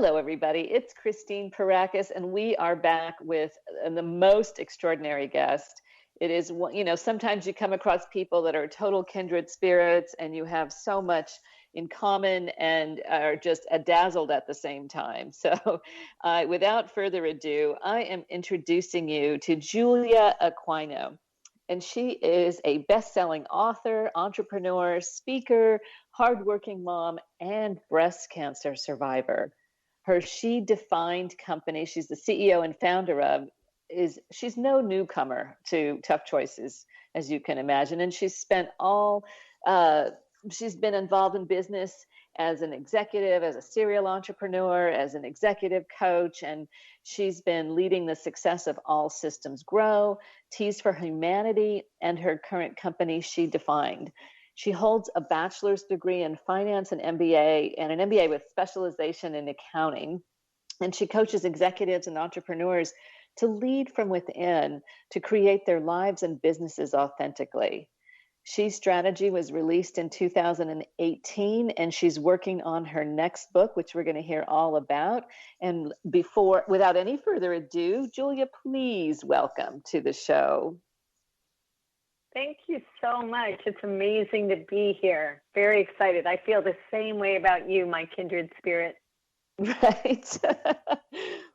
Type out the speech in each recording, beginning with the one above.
Hello, everybody. It's Christine Parakis, and we are back with the most extraordinary guest. It is, sometimes you come across people that are total kindred spirits, and you have so much in common and are just dazzled at the same time. So, without further ado, I am introducing you to Julia Aquino. And she is a best-selling author, entrepreneur, speaker, hardworking mom, and breast cancer survivor. Her She Defined company, she's the CEO and founder of, she's no newcomer to tough choices, as you can imagine. And she's been involved in business as an executive, as a serial entrepreneur, as an executive coach, and she's been leading the success of All Systems Grow, Teas for Humanity, and her current company, She Defined. She holds a bachelor's degree in finance and MBA, and an MBA with specialization in accounting. And she coaches executives and entrepreneurs to lead from within to create their lives and businesses authentically. She Strategy was released in 2018, and she's working on her next book, which we're going to hear all about. And without any further ado, Julia, please welcome to the show. Thank you so much. It's amazing to be here. Very excited. I feel the same way about you, my kindred spirit. Right.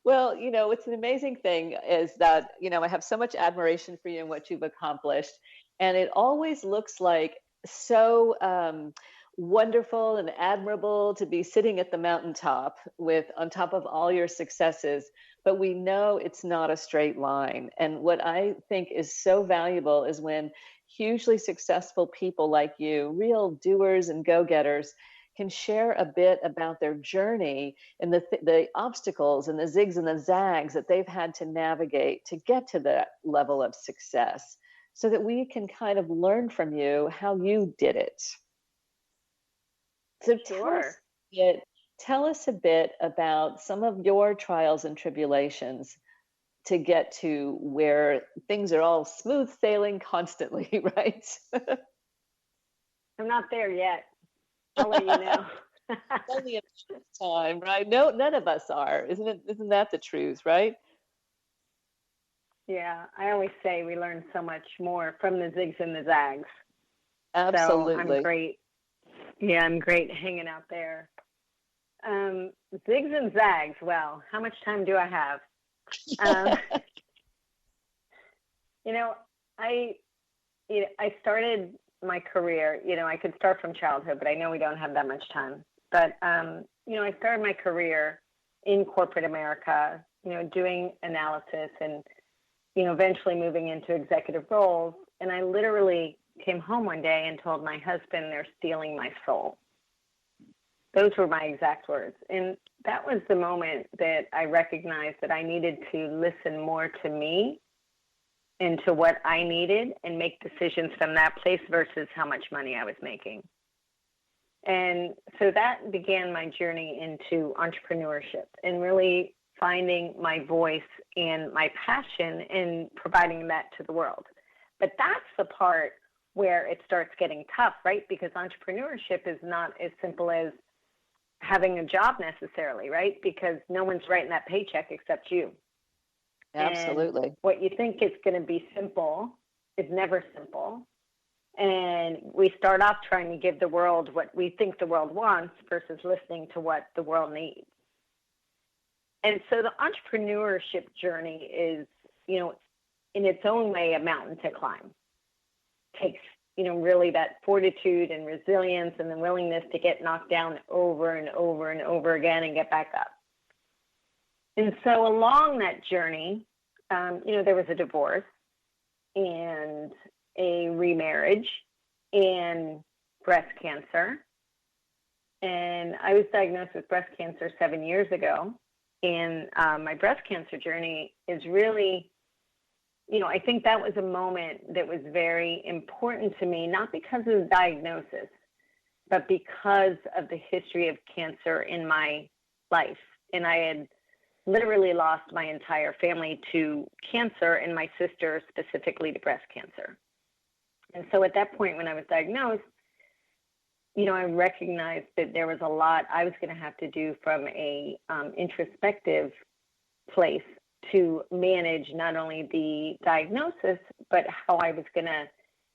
Well, it's an amazing thing is that, I have so much admiration for you and what you've accomplished. And it always looks like so wonderful and admirable to be sitting at the mountaintop on top of all your successes. But we know it's not a straight line. And what I think is so valuable is when hugely successful people like you, real doers and go-getters, can share a bit about their journey and the obstacles and the zigs and the zags that they've had to navigate to get to that level of success, so that we can kind of learn from you how you did it. So sure. Tell us a bit about some of your trials and tribulations to get to where things are all smooth sailing constantly, right? I'm not there yet. I'll let you know. Only a time, right? No, none of us are. Isn't that the truth, right? Yeah, I always say we learn so much more from the zigs and the zags. Absolutely. So I'm great. Yeah, I'm great hanging out there. Zigs and zags. Well, how much time do I have? I started my career, I could start from childhood, but I know we don't have that much time. But, I started my career in corporate America, doing analysis and, eventually moving into executive roles. And I literally came home one day and told my husband, they're stealing my soul. Those were my exact words. And that was the moment that I recognized that I needed to listen more to me and to what I needed and make decisions from that place versus how much money I was making. And so that began my journey into entrepreneurship and really finding my voice and my passion and providing that to the world. But that's the part where it starts getting tough, right? Because entrepreneurship is not as simple as having a job necessarily, right? Because no one's writing that paycheck except you. Absolutely. And what you think is going to be simple is never simple. And we start off trying to give the world what we think the world wants versus listening to what the world needs. And so the entrepreneurship journey is, in its own way, a mountain to climb. Takes, really that fortitude and resilience and the willingness to get knocked down over and over and over again and get back up. And so along that journey, there was a divorce and a remarriage and breast cancer. And I was diagnosed with breast cancer 7 years ago. And my breast cancer journey is really, I think that was a moment that was very important to me, not because of the diagnosis, but because of the history of cancer in my life. And I had literally lost my entire family to cancer and my sister specifically to breast cancer. And so at that point when I was diagnosed, I recognized that there was a lot I was going to have to do from a introspective place to manage not only the diagnosis, but how I was going to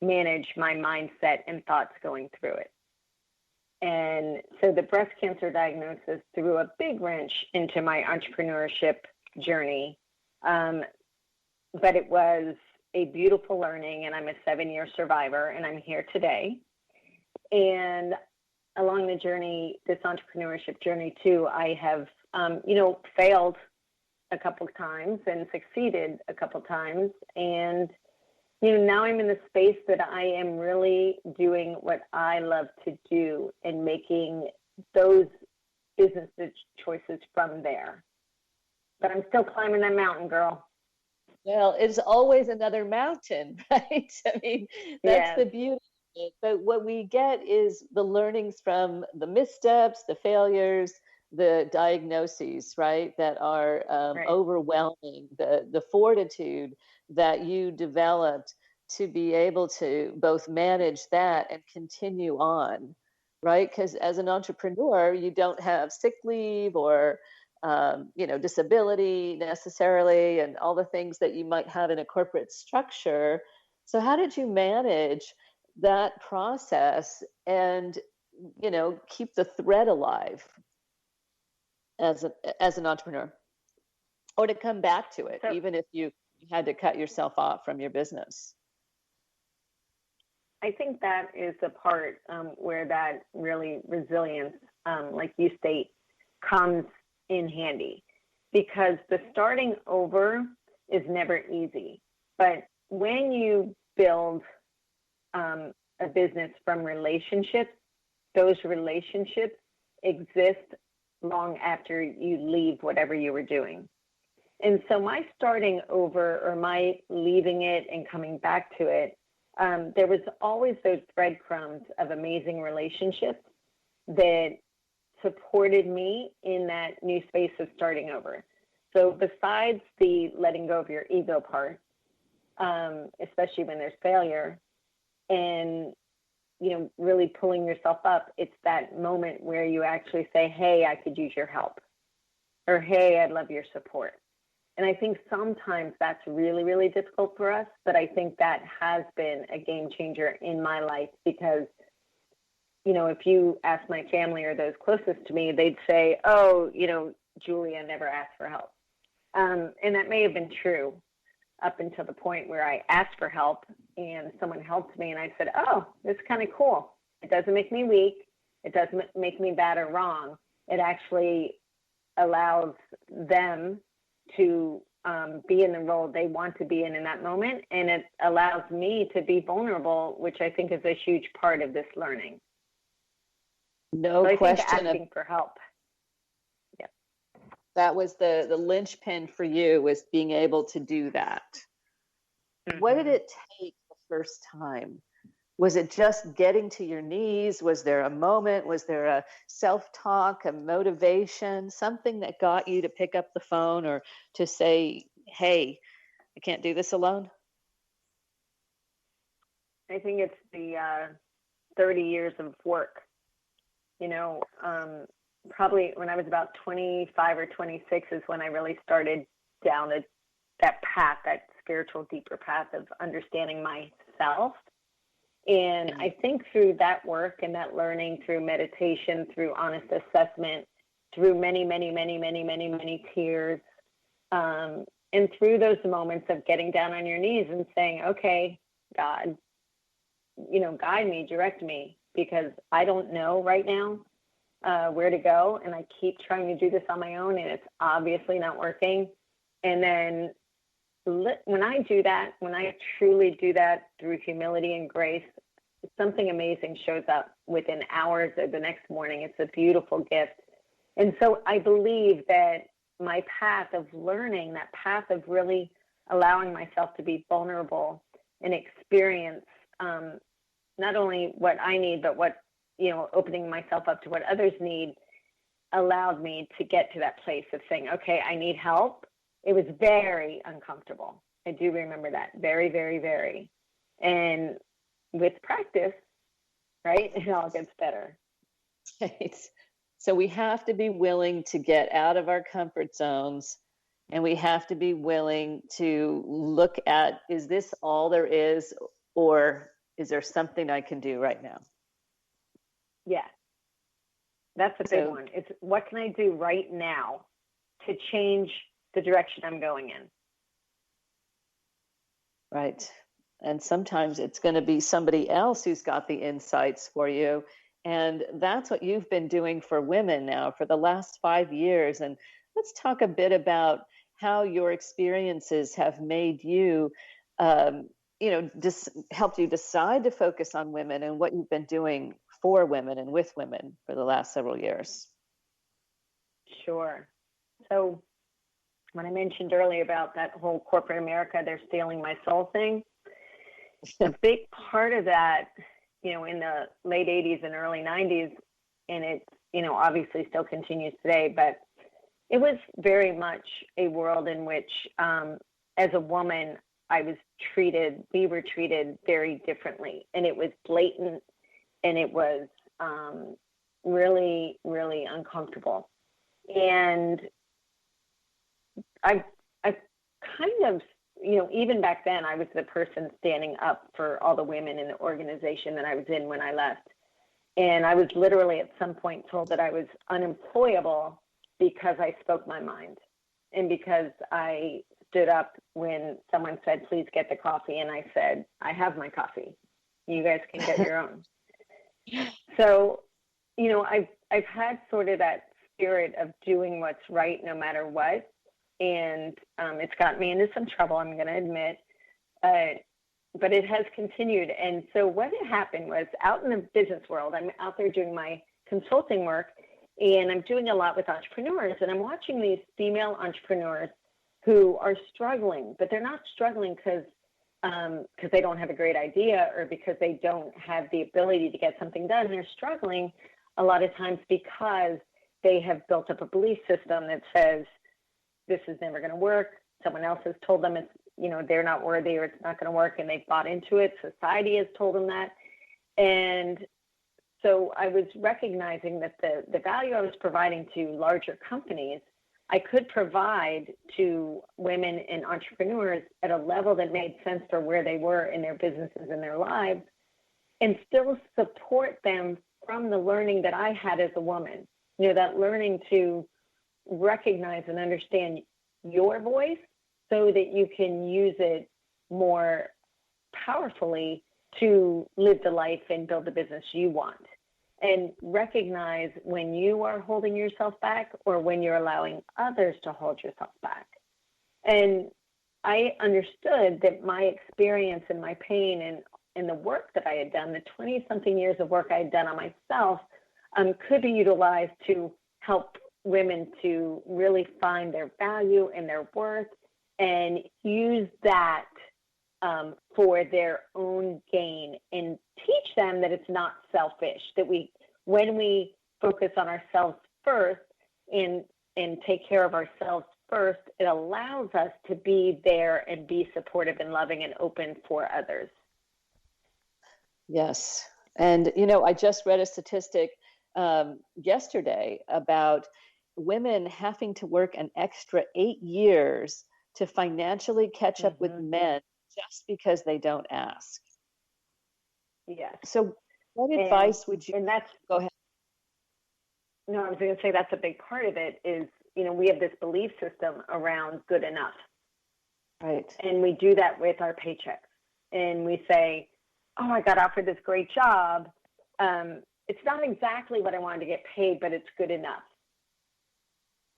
manage my mindset and thoughts going through it. And so the breast cancer diagnosis threw a big wrench into my entrepreneurship journey. But it was a beautiful learning, and I'm a 7-year survivor, and I'm here today. And along the journey, this entrepreneurship journey too, I have, failed a couple of times and succeeded a couple of times. And, now I'm in the space that I am really doing what I love to do and making those business choices from there. But I'm still climbing that mountain, girl. Well, it's always another mountain, right? I mean, that's the beauty of it. But what we get is the learnings from the missteps, the failures, the diagnoses, right? That are Right. overwhelming, the fortitude that you developed to be able to both manage that and continue on, right? Because as an entrepreneur, you don't have sick leave or disability necessarily, and all the things that you might have in a corporate structure. So how did you manage that process and, keep the thread alive as an entrepreneur, or to come back to it, even if you had to cut yourself off from your business? I think that is the part where that really resilience, like you state, comes in handy, because the starting over is never easy. But when you build a business from relationships, those relationships exist long after you leave whatever you were doing. And so my starting over, or my leaving it and coming back to it, there was always those breadcrumbs of amazing relationships that supported me in that new space of starting over. So besides the letting go of your ego part, especially when there's failure, and really pulling yourself up, it's that moment where you actually say, hey, I could use your help, or hey, I'd love your support. And I think sometimes that's really, really difficult for us, but I think that has been a game changer in my life, because if you ask my family or those closest to me, they'd say, oh, Julia never asked for help. And that may have been true up until the point where I asked for help and someone helped me, and I said, oh, this is kind of cool. It doesn't make me weak. It doesn't make me bad or wrong. It actually allows them to be in the role they want to be in that moment. And it allows me to be vulnerable, which I think is a huge part of this learning. No so question. I think asking for help. Yeah. That was the linchpin for you, was being able to do that. Mm-hmm. What did it take the first time? Was it just getting to your knees? Was there a moment? Was there a self-talk, a motivation, something that got you to pick up the phone or to say, hey, I can't do this alone? I think it's the 30 years of work. Probably when I was about 25 or 26 is when I really started down that path, that spiritual, deeper path of understanding myself. And I think through that work and that learning, through meditation, through honest assessment, through many, many, many, many, many, many tears, and through those moments of getting down on your knees and saying, okay, God, guide me, direct me, because I don't know right now where to go. And I keep trying to do this on my own, and it's obviously not working. And then when I do that, when I truly do that through humility and grace, something amazing shows up within hours of the next morning. It's a beautiful gift. And so I believe that my path of learning, that path of really allowing myself to be vulnerable and experience not only what I need, but what, opening myself up to what others need, allowed me to get to that place of saying, okay, I need help. It was very uncomfortable. I do remember that. Very, very, very. And with practice, right? It all gets better. Right. So we have to be willing to get out of our comfort zones, and we have to be willing to look at, is this all there is, or is there something I can do right now? Yeah, that's a big So, one. It's what can I do right now to change the direction I'm going in? right. And sometimes it's going to be somebody else who's got the insights for you. And that's what you've been doing for women now for the last 5 years. And let's talk a bit about how your experiences have made you, um, helped you decide to focus on women and what you've been doing for women and with women for the last several years. Sure. So when I mentioned earlier about that whole corporate America, they're stealing my soul thing, a big part of that, in the late 80s and early 90s, and it, obviously still continues today, but it was very much a world in which, as a woman, we were treated very differently, and it was blatant, and it was really, really uncomfortable. And I kind of, even back then, I was the person standing up for all the women in the organization that I was in when I left. And I was literally at some point told that I was unemployable because I spoke my mind and because I stood up when someone said, please get the coffee. And I said, I have my coffee. You guys can get your own. So, I've had sort of that spirit of doing what's right no matter what. And it's got me into some trouble, I'm going to admit, but it has continued. And so what had happened was, out in the business world, I'm out there doing my consulting work, and I'm doing a lot with entrepreneurs, and I'm watching these female entrepreneurs who are struggling, but they're not struggling because they don't have a great idea or because they don't have the ability to get something done. They're struggling a lot of times because they have built up a belief system that says, this is never going to work. Someone else has told them it's, they're not worthy or it's not going to work, and they've bought into it. Society has told them that. And so I was recognizing that the value I was providing to larger companies, I could provide to women and entrepreneurs at a level that made sense for where they were in their businesses and their lives, and still support them from the learning that I had as a woman. That learning to recognize and understand your voice so that you can use it more powerfully to live the life and build the business you want. And recognize when you are holding yourself back or when you're allowing others to hold yourself back. And I understood that my experience and my pain and the work that I had done, the 20-something years of work I had done on myself, could be utilized to help women to really find their value and their worth and use that for their own gain, and teach them that it's not selfish, that when we focus on ourselves first and take care of ourselves first, it allows us to be there and be supportive and loving and open for others. Yes. And, I just read a statistic yesterday about women having to work an extra 8 years to financially catch up with men just because they don't ask. Yes. So what advice would you, and that's, go ahead. No, I was going to say that's a big part of it is, we have this belief system around good enough. Right. And we do that with our paychecks. And we say, oh, I got offered this great job. It's not exactly what I wanted to get paid, but it's good enough.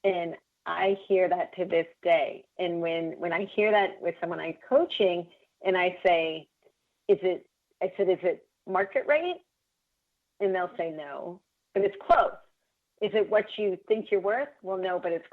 And I hear that to this day. And when I hear that with someone I'm coaching and I say, is it market rate? And they'll say no, but it's close. Is it what you think you're worth? Well, no, but it's